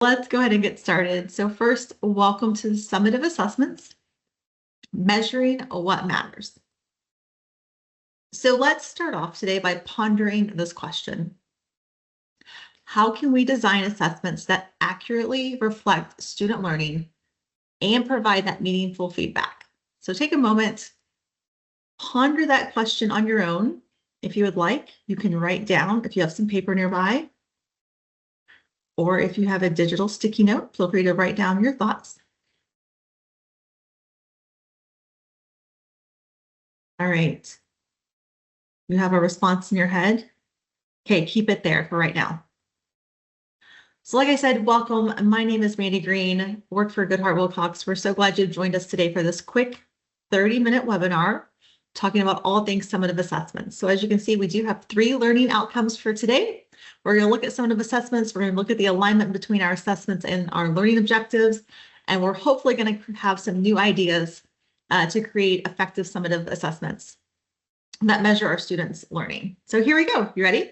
Let's go ahead and get started. So first, welcome to the Summative Assessments, Measuring What Matters. So let's start off today by pondering this question. How can we design assessments that accurately reflect student learning and provide that meaningful feedback? So take a moment, ponder that question on your own. If you would like, you can write down if you have some paper nearby, or if you have a digital sticky note, feel free to write down your thoughts. All right. You have a response in your head? Okay, keep it there for right now. So like I said, welcome. My name is Mandy Green, work for Goodheart-Willcox. We're so glad you've joined us today for this quick 30-minute webinar talking about all things summative assessments. So as you can see, we do have 3 learning outcomes for today. We're going to look at summative assessments. We're going to look at the alignment between our assessments and our learning objectives. And we're hopefully going to have some new ideas to create effective summative assessments that measure our students' learning. So here we go. You ready?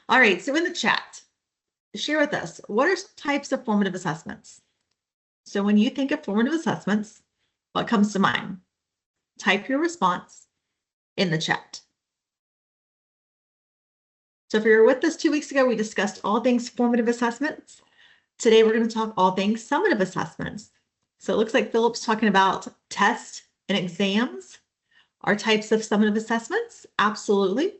All right, so in the chat, share with us, what are some types of formative assessments? So when you think of formative assessments, what comes to mind? Type your response in the chat. So if you were with us 2 weeks ago, we discussed all things formative assessments. Today, we're going to talk all things summative assessments. So it looks like Philip's talking about tests and exams are types of summative assessments. Absolutely.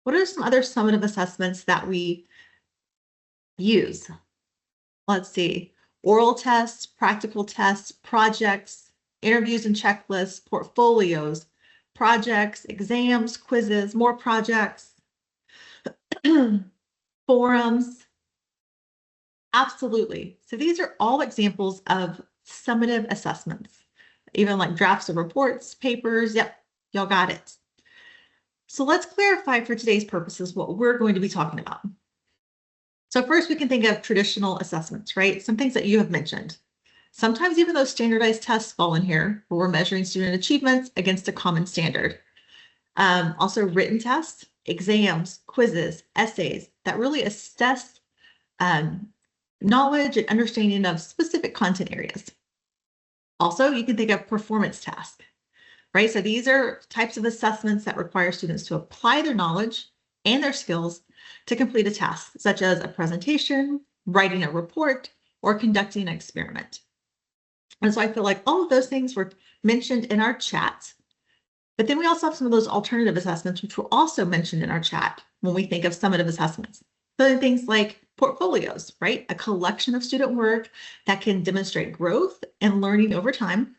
What are some other summative assessments that we use? Let's see. Oral tests, practical tests, projects, interviews and checklists, portfolios, projects, exams, quizzes, more projects, forums. Absolutely. So these are all examples of summative assessments, even like drafts of reports, papers. Yep, y'all got it. So let's clarify for today's purposes what we're going to be talking about. So first we can think of traditional assessments, right? Some things that you have mentioned. Sometimes even those standardized tests fall in here where we're measuring student achievements against a common standard. Also written tests, exams, quizzes, essays that really assess knowledge and understanding of specific content areas. Also, you can think of performance tasks, right? So these are types of assessments that require students to apply their knowledge and their skills to complete a task, such as a presentation, writing a report, or conducting an experiment. And so I feel like all of those things were mentioned in our chat. But then we also have some of those alternative assessments, which were also mentioned in our chat when we think of summative assessments. So things like portfolios, right? A collection of student work that can demonstrate growth and learning over time.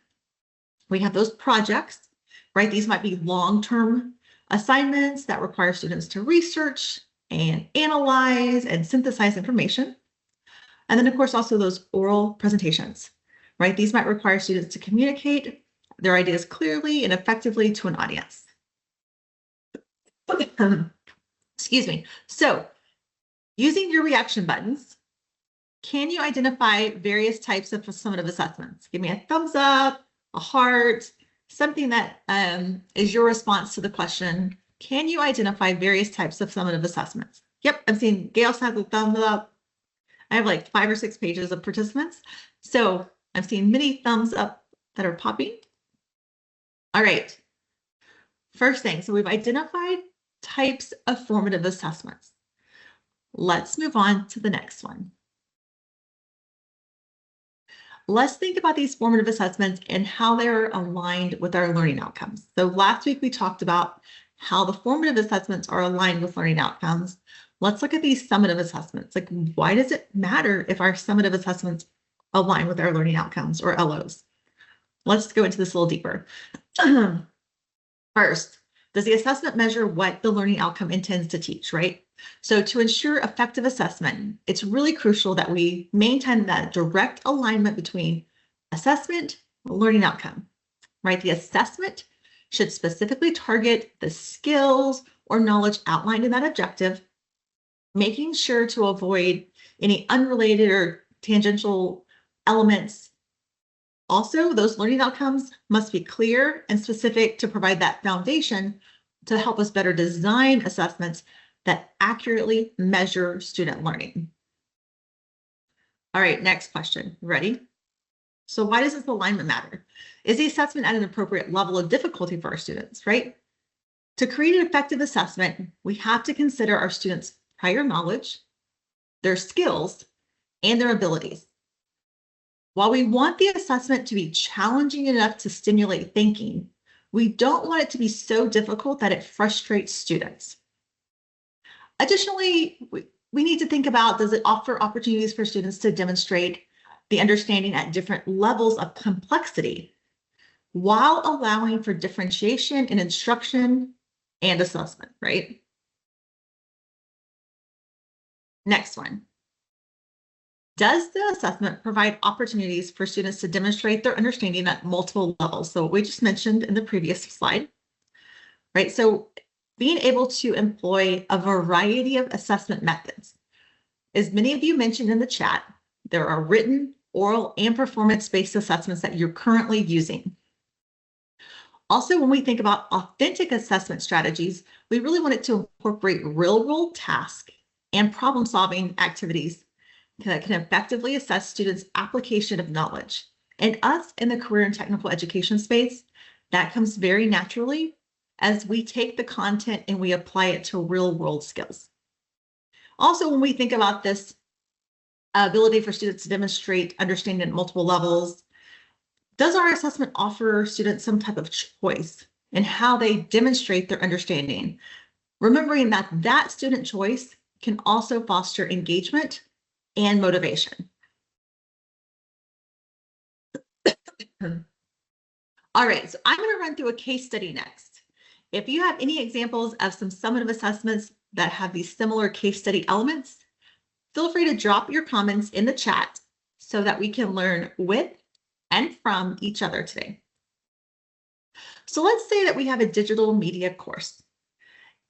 We have those projects, right? These might be long-term assignments that require students to research and analyze and synthesize information. And then, of course, also those oral presentations, right? These might require students to communicate their ideas clearly and effectively to an audience. Excuse me. So using your reaction buttons, can you identify various types of summative assessments? Give me a thumbs up, a heart, something that is your response to the question. Can you identify various types of summative assessments? Yep, I'm seeing Gail has a thumbs up. I have like 5 or 6 pages of participants. So I'm seeing many thumbs up that are popping. All right. First thing, so we've identified types of formative assessments. Let's move on to the next one. Let's think about these formative assessments and how they're aligned with our learning outcomes. So last week we talked about how the formative assessments are aligned with learning outcomes. Let's look at these summative assessments. Like, why does it matter if our summative assessments align with our learning outcomes, or LOs? Let's go into this a little deeper. First, does the assessment measure what the learning outcome intends to teach, right? So to ensure effective assessment, it's really crucial that we maintain that direct alignment between assessment and learning outcome, right? The assessment should specifically target the skills or knowledge outlined in that objective, making sure to avoid any unrelated or tangential elements. Also, those learning outcomes must be clear and specific to provide that foundation to help us better design assessments that accurately measure student learning. All right, next question. Ready? So why does this alignment matter? Is the assessment at an appropriate level of difficulty for our students, right? To create an effective assessment, we have to consider our students' prior knowledge, their skills, and their abilities. While we want the assessment to be challenging enough to stimulate thinking, we don't want it to be so difficult that it frustrates students. Additionally, we need to think about, does it offer opportunities for students to demonstrate the understanding at different levels of complexity while allowing for differentiation in instruction and assessment, right? Next one. Does the assessment provide opportunities for students to demonstrate their understanding at multiple levels? So what we just mentioned in the previous slide, right? So being able to employ a variety of assessment methods. As many of you mentioned in the chat, there are written, oral, and performance-based assessments that you're currently using. Also, when we think about authentic assessment strategies, we really want it to incorporate real-world tasks and problem-solving activities that can effectively assess students' application of knowledge. And us in the career and technical education space, that comes very naturally as we take the content and we apply it to real-world skills. Also, when we think about this ability for students to demonstrate understanding at multiple levels, does our assessment offer students some type of choice in how they demonstrate their understanding? Remembering that that student choice can also foster engagement and motivation. All right, so I'm going to run through a case study next. If you have any examples of some summative assessments that have these similar case study elements, feel free to drop your comments in the chat so that we can learn with and from each other today. So let's say that we have a digital media course.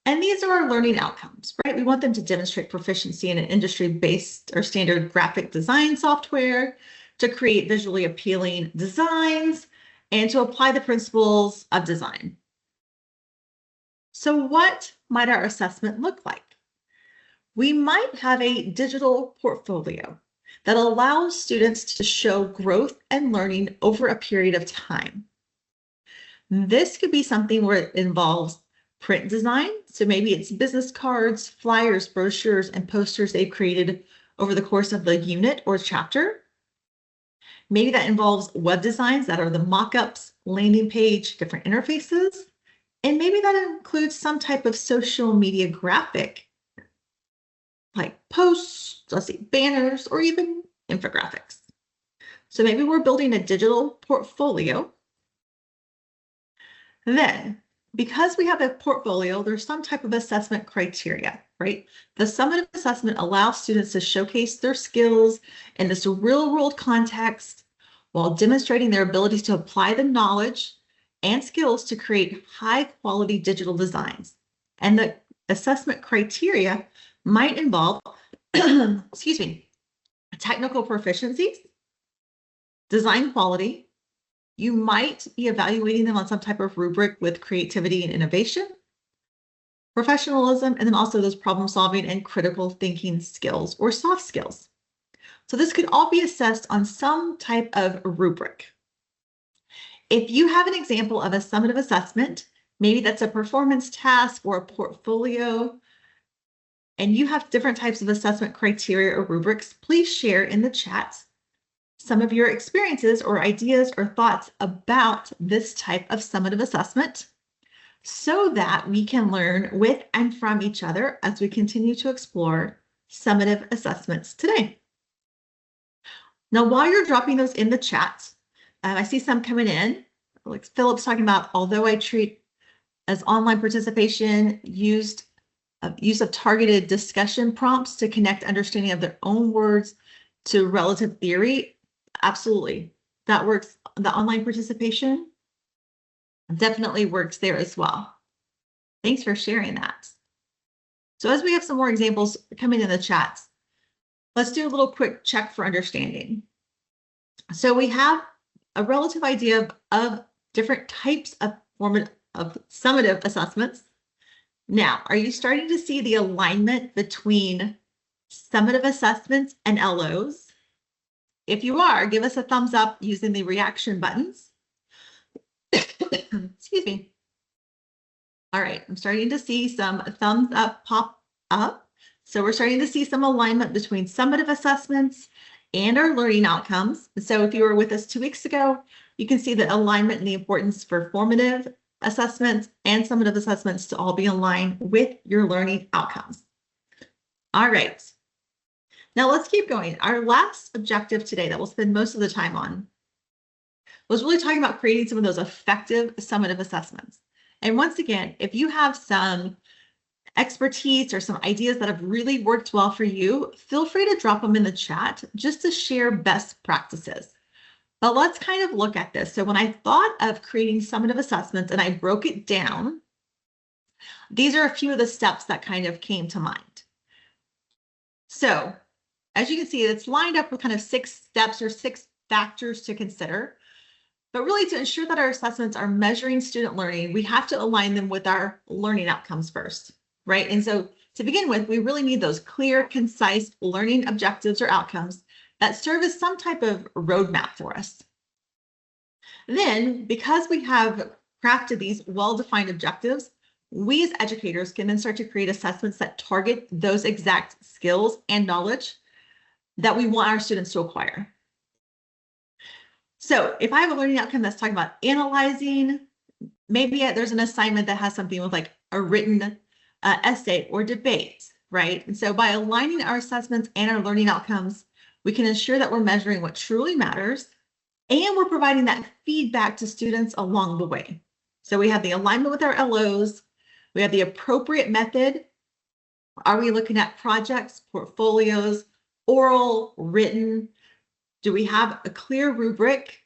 And these are our learning outcomes, right? We want them to demonstrate proficiency in an industry-based or standard graphic design software, to create visually appealing designs, and to apply the principles of design. So what might our assessment look like? We might have a digital portfolio that allows students to show growth and learning over a period of time. This could be something where it involves print design. So maybe it's business cards, flyers, brochures, and posters they've created over the course of the unit or chapter. Maybe that involves web designs that are the mock-ups, landing page, different interfaces. And maybe that includes some type of social media graphic, like posts, let's see, banners, or even infographics. So maybe we're building a digital portfolio. Then, because we have a portfolio, there's some type of assessment criteria, right? The summative assessment allows students to showcase their skills in this real-world context while demonstrating their abilities to apply the knowledge and skills to create high-quality digital designs. And the assessment criteria might involve, excuse me, technical proficiencies, design quality. You might be evaluating them on some type of rubric with creativity and innovation, professionalism, and then also those problem-solving and critical thinking skills or soft skills. So this could all be assessed on some type of rubric. If you have an example of a summative assessment, maybe that's a performance task or a portfolio, and you have different types of assessment criteria or rubrics, please share in the chat some of your experiences or ideas or thoughts about this type of summative assessment so that we can learn with and from each other as we continue to explore summative assessments today. Now, while you're dropping those in the chat, I see some coming in. Like Philip's talking about, although I treat as online participation use of targeted discussion prompts to connect understanding of their own words to relative theory. Absolutely, that works. The online participation definitely works there as well. Thanks for sharing that. So as we have some more examples coming in the chats, let's do a little quick check for understanding. So we have a relative idea of different types of summative assessments. Now, are you starting to see the alignment between summative assessments and LOs? If you are, give us a thumbs up using the reaction buttons. Excuse me. All right, I'm starting to see some thumbs up pop up. So we're starting to see some alignment between summative assessments and our learning outcomes. So if you were with us 2 weeks ago, you can see the alignment and the importance for formative assessments and summative assessments to all be aligned with your learning outcomes. All right. Now let's keep going. Our last objective today that we'll spend most of the time on was really talking about creating some of those effective summative assessments. And once again, if you have some expertise or some ideas that have really worked well for you, feel free to drop them in the chat just to share best practices. But let's kind of look at this. So when I thought of creating summative assessments and I broke it down, these are a few of the steps that kind of came to mind. So as you can see, it's lined up with kind of 6 steps or 6 factors to consider. But really, to ensure that our assessments are measuring student learning, we have to align them with our learning outcomes first, right? And so to begin with, we really need those clear, concise learning objectives or outcomes that serve as some type of roadmap for us. Then, because we have crafted these well-defined objectives, we as educators can then start to create assessments that target those exact skills and knowledge that we want our students to acquire. So if I have a learning outcome that's talking about analyzing, maybe there's an assignment that has something with like a written essay or debate, right? And so by aligning our assessments and our learning outcomes, we can ensure that we're measuring what truly matters and we're providing that feedback to students along the way. So we have the alignment with our LOs, we have the appropriate method. Are we looking at projects, portfolios, oral, written? Do we have a clear rubric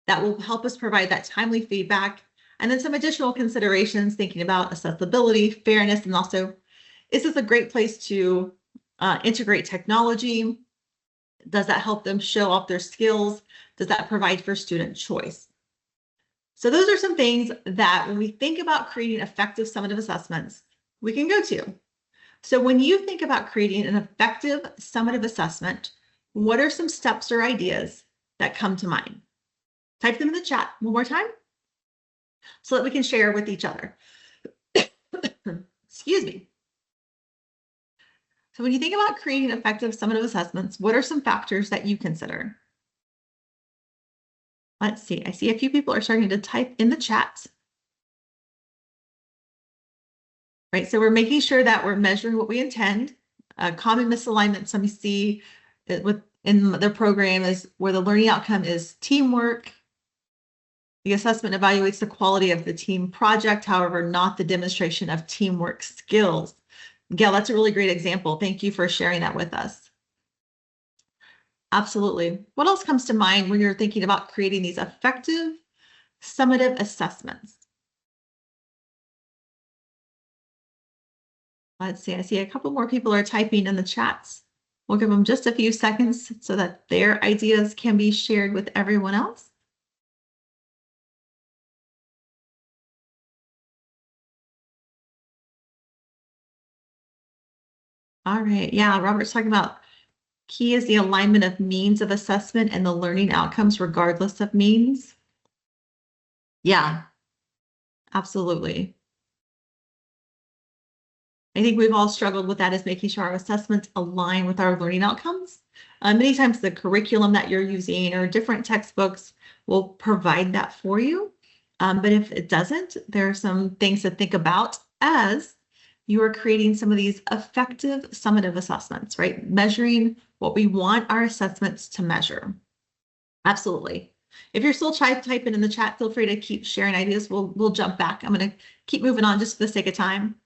that will help us provide that timely feedback? And then some additional considerations thinking about accessibility, fairness, and also, is this a great place to integrate technology? Does that help them show off their skills? Does that provide for student choice? So those are some things that when we think about creating effective summative assessments, we can go to. So when you think about creating an effective summative assessment, what are some steps or ideas that come to mind? Type them in the chat one more time so that we can share with each other. Excuse me. So when you think about creating effective summative assessments, what are some factors that you consider? Let's see. I see a few people are starting to type in the chat. Right, so we're making sure that we're measuring what we intend. Common misalignment, some you see within their program is where the learning outcome is teamwork. The assessment evaluates the quality of the team project, however, not the demonstration of teamwork skills. Gail, that's a really great example. Thank you for sharing that with us. Absolutely. What else comes to mind when you're thinking about creating these effective summative assessments? Let's see, I see a couple more people are typing in the chats. We'll give them just a few seconds so that their ideas can be shared with everyone else. All right, yeah, Robert's talking about key is the alignment of means of assessment and the learning outcomes regardless of means. Yeah, absolutely. I think we've all struggled with that, is making sure our assessments align with our learning outcomes. Many times the curriculum that you're using or different textbooks will provide that for you. But if it doesn't, there are some things to think about as you are creating some of these effective summative assessments, right? Measuring what we want our assessments to measure. Absolutely. If you're still typing in the chat, feel free to keep sharing ideas. We'll jump back. I'm going to keep moving on just for the sake of time.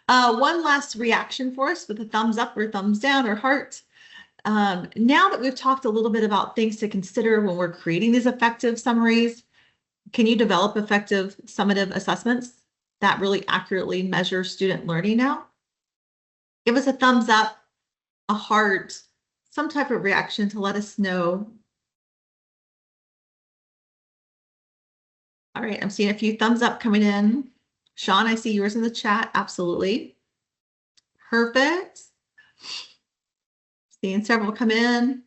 One last reaction for us with a thumbs up or thumbs down or heart. Now that we've talked a little bit about things to consider when we're creating these effective summaries, can you develop effective summative assessments that really accurately measure student learning now? Give us a thumbs up, a heart, some type of reaction to let us know. All right, I'm seeing a few thumbs up coming in. Sean, I see yours in the chat. Absolutely. Perfect. Seeing several come in.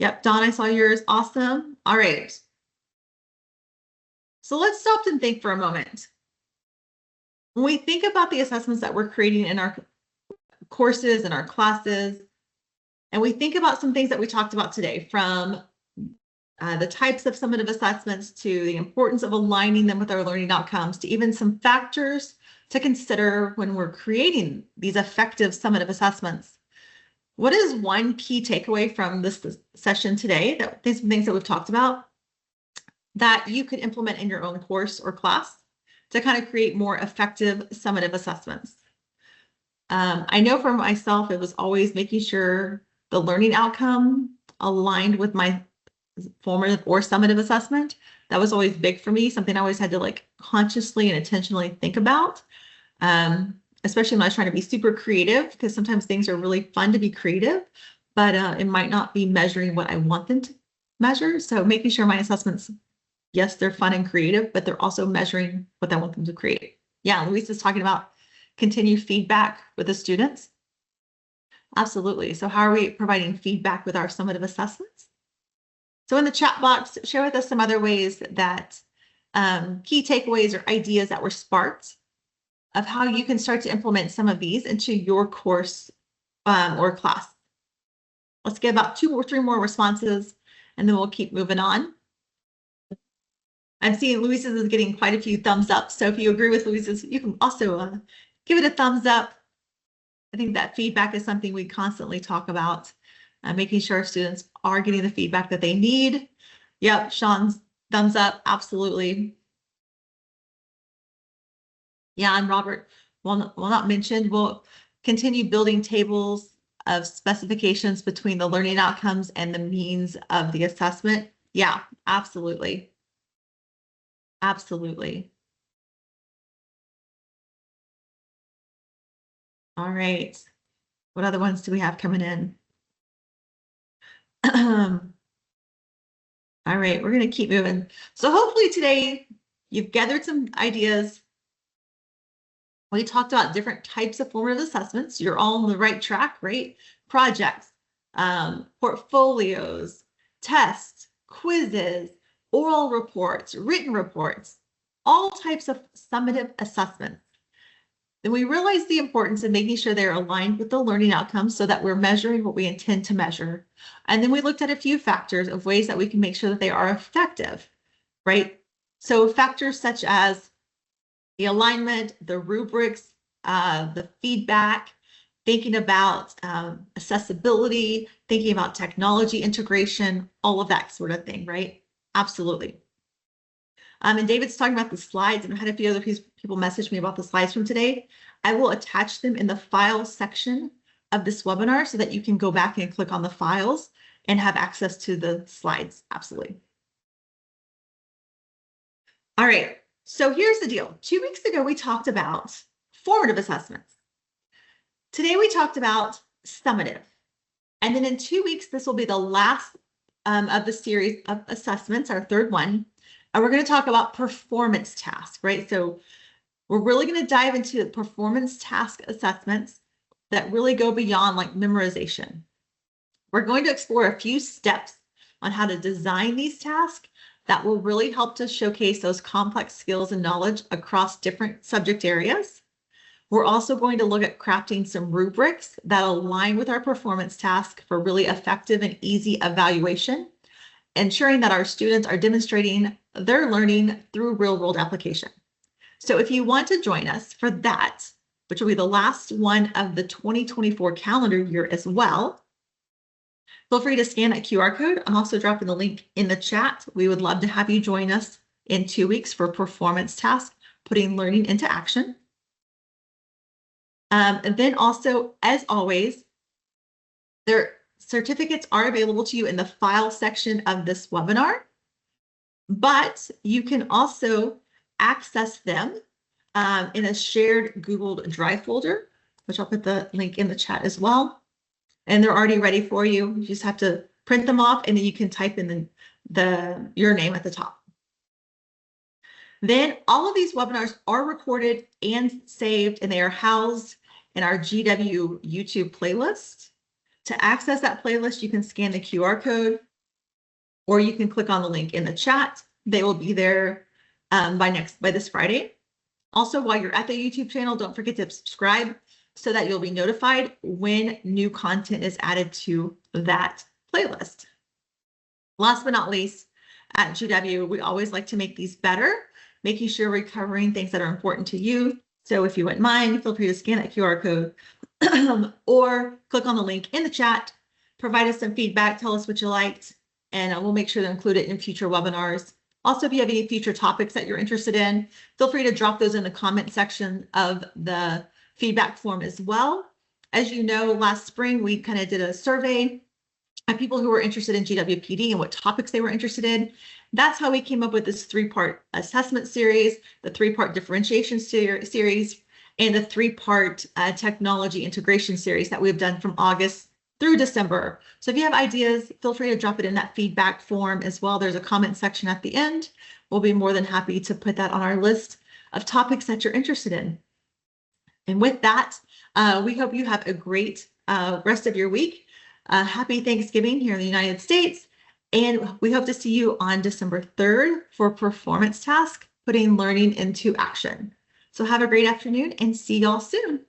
Yep, Dawn, I saw yours. Awesome. All right. So let's stop and think for a moment. When we think about the assessments that we're creating in our courses and our classes, and we think about some things that we talked about today, from the types of summative assessments to the importance of aligning them with our learning outcomes, to even some factors to consider when we're creating these effective summative assessments. What is one key takeaway from this session today, that these things that we've talked about, that you could implement in your own course or class to kind of create more effective summative assessments? I know for myself, it was always making sure the learning outcome aligned with my formative or summative assessment. That was always big for me, something I always had to like consciously and intentionally think about, especially when I was trying to be super creative, because sometimes things are really fun to be creative, but it might not be measuring what I want them to measure. So making sure my assessments, yes, they're fun and creative, but they're also measuring what I want them to create. Yeah, Louise is talking about continued feedback with the students. Absolutely. So how are we providing feedback with our summative assessments? So in the chat box, share with us some other ways that key takeaways or ideas that were sparked of how you can start to implement some of these into your course or class. Let's get about 2 or 3 more responses, and then we'll keep moving on. I'm seeing Louise's is getting quite a few thumbs up. So if you agree with Louise's, you can also give it a thumbs up. I think that feedback is something we constantly talk about, making sure students are getting the feedback that they need. Yep, Sean's thumbs up, absolutely. Yeah, and Robert, well not mentioned, we'll continue building tables of specifications between the learning outcomes and the means of the assessment. Yeah, absolutely. Absolutely. All right. What other ones do we have coming in? All right, we're going to keep moving. So hopefully today you've gathered some ideas. We talked about different types of formative assessments. You're all on the right track, right? Projects, portfolios, tests, quizzes, oral reports, written reports, all types of summative assessments. Then we realized the importance of making sure they're aligned with the learning outcomes so that we're measuring what we intend to measure. And then we looked at a few factors of ways that we can make sure that they are effective, right? So factors such as the alignment, the rubrics, the feedback, thinking about accessibility, thinking about technology integration, all of that sort of thing, right? Absolutely. And David's talking about the slides, and I had a few other people message me about the slides from today. I will attach them in the file section of this webinar so that you can go back and click on the files and have access to the slides. Absolutely. All right, so here's the deal. 2 weeks ago, we talked about formative assessments. Today, we talked about summative. And then in 2 weeks, this will be the last of the series of assessments, our third one. And we're going to talk about performance tasks, right? So we're really going to dive into performance task assessments that really go beyond like memorization. We're going to explore a few steps on how to design these tasks that will really help to showcase those complex skills and knowledge across different subject areas. We're also going to look at crafting some rubrics that align with our performance task for really effective and easy evaluation, ensuring that our students are demonstrating their learning through real-world application. So if you want to join us for that, which will be the last one of the 2024 calendar year as well, feel free to scan that QR code. I'm also dropping the link in the chat. We would love to have you join us in 2 weeks for performance task, putting learning into action. And then also, as always, their certificates are available to you in the file section of this webinar, but you can also access them in a shared Google Drive folder, which I'll put the link in the chat as well. And they're already ready for you. You just have to print them off, and then you can type in your name at the top. Then all of these webinars are recorded and saved, and they are housed in our GW YouTube playlist. To access that playlist, you can scan the QR code or you can click on the link in the chat. They will be there by this Friday. Also, while you're at the YouTube channel, don't forget to subscribe so that you'll be notified when new content is added to that playlist. Last but not least, at GW, we always like to make these better, making sure we're covering things that are important to you. So if you wouldn't mind, feel free to scan that QR code or click on the link in the chat, provide us some feedback, tell us what you liked, and we'll make sure to include it in future webinars. Also, if you have any future topics that you're interested in, feel free to drop those in the comment section of the feedback form as well. As you know, last spring, we kind of did a survey of people who were interested in GWPD and what topics they were interested in. That's how we came up with this 3-part assessment series, the 3-part differentiation series, and the 3-part technology integration series that we've done from August through December. So if you have ideas, feel free to drop it in that feedback form as well. There's a comment section at the end. We'll be more than happy to put that on our list of topics that you're interested in. And with that, we hope you have a great rest of your week. Happy Thanksgiving here in the United States. And we hope to see you on December 3rd for Performance Task, Putting Learning into Action. So have a great afternoon and see y'all soon.